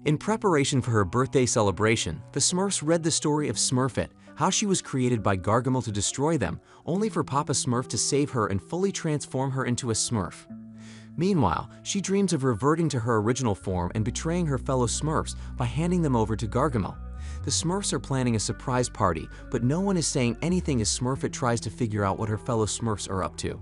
In preparation for her birthday celebration, the Smurfs read the story of Smurfette, how she was created by Gargamel to destroy them, only for Papa Smurf to save her and fully transform her into a Smurf. Meanwhile, she dreams of reverting to her original form and betraying her fellow Smurfs by handing them over to Gargamel. The Smurfs are planning a surprise party, but no one is saying anything as Smurfette tries to figure out what her fellow Smurfs are up to.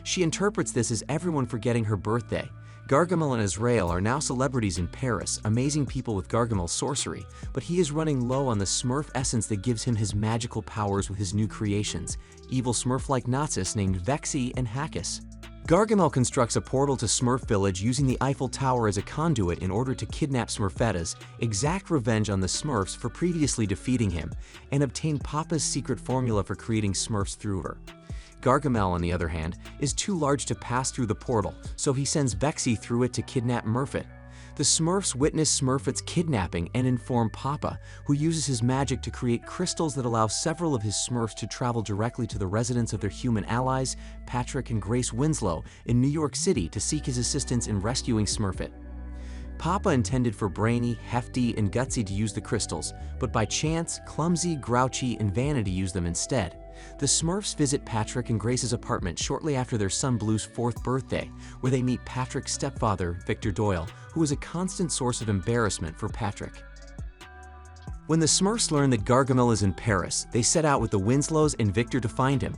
She interprets this as everyone forgetting her birthday. Gargamel and Azrael are now celebrities in Paris, amazing people with Gargamel's sorcery, but he is running low on the Smurf essence that gives him his magical powers with his new creations, evil Smurf-like Naughties named Vexy and Hackus. Gargamel constructs a portal to Smurf Village using the Eiffel Tower as a conduit in order to kidnap Smurfettas, exact revenge on the Smurfs for previously defeating him, and obtain Papa's secret formula for creating Smurfs through her. Gargamel, on the other hand, is too large to pass through the portal, so he sends Vexy through it to kidnap Smurfette. The Smurfs witness Smurfette's kidnapping and inform Papa, who uses his magic to create crystals that allow several of his Smurfs to travel directly to the residence of their human allies, Patrick and Grace Winslow, in New York City to seek his assistance in rescuing Smurfette. Papa intended for Brainy, Hefty, and Gutsy to use the crystals, but by chance, Clumsy, Grouchy, and Vanity use them instead. The Smurfs visit Patrick and Grace's apartment shortly after their son Blue's 4th birthday, where they meet Patrick's stepfather, Victor Doyle, who is a constant source of embarrassment for Patrick. When the Smurfs learn that Gargamel is in Paris, they set out with the Winslows and Victor to find him.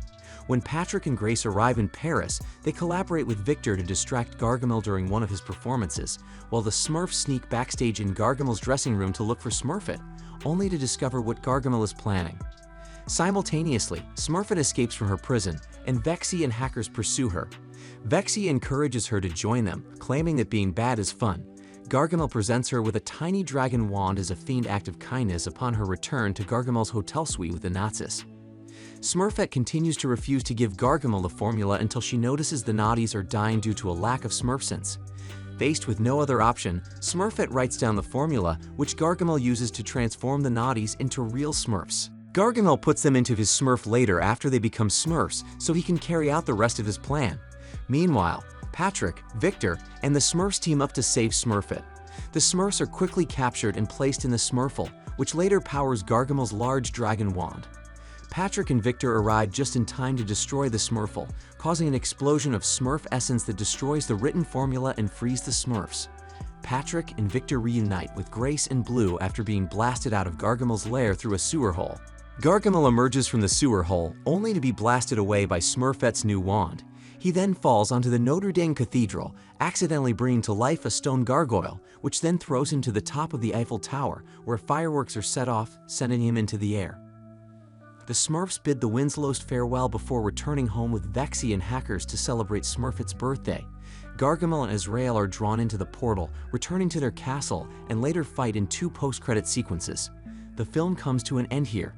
When Patrick and Grace arrive in Paris, they collaborate with Victor to distract Gargamel during one of his performances, while the Smurfs sneak backstage in Gargamel's dressing room to look for Smurfette, only to discover what Gargamel is planning. Simultaneously, Smurfette escapes from her prison, and Vexy and Hackers pursue her. Vexy encourages her to join them, claiming that being bad is fun. Gargamel presents her with a tiny dragon wand as a feigned act of kindness upon her return to Gargamel's hotel suite with the Naughties. Smurfette continues to refuse to give Gargamel the formula until she notices the Naughties are dying due to a lack of Smurf sense. Faced with no other option, Smurfette writes down the formula, which Gargamel uses to transform the Naughties into real Smurfs. Gargamel puts them into his Smurf later after they become Smurfs, so he can carry out the rest of his plan. Meanwhile, Patrick, Victor, and the Smurfs team up to save Smurfette. The Smurfs are quickly captured and placed in the Smurfle, which later powers Gargamel's large dragon wand. Patrick and Victor arrive just in time to destroy the Smurfle, causing an explosion of Smurf essence that destroys the written formula and frees the Smurfs. Patrick and Victor reunite with Grace and Blue after being blasted out of Gargamel's lair through a sewer hole. Gargamel emerges from the sewer hole, only to be blasted away by Smurfette's new wand. He then falls onto the Notre Dame Cathedral, accidentally bringing to life a stone gargoyle, which then throws him to the top of the Eiffel Tower, where fireworks are set off, sending him into the air. The Smurfs bid the Winslows farewell before returning home with Vexy and Hackers to celebrate Smurfette's birthday. Gargamel and Azrael are drawn into the portal, returning to their castle, and later fight in 2 post-credit sequences. The film comes to an end here.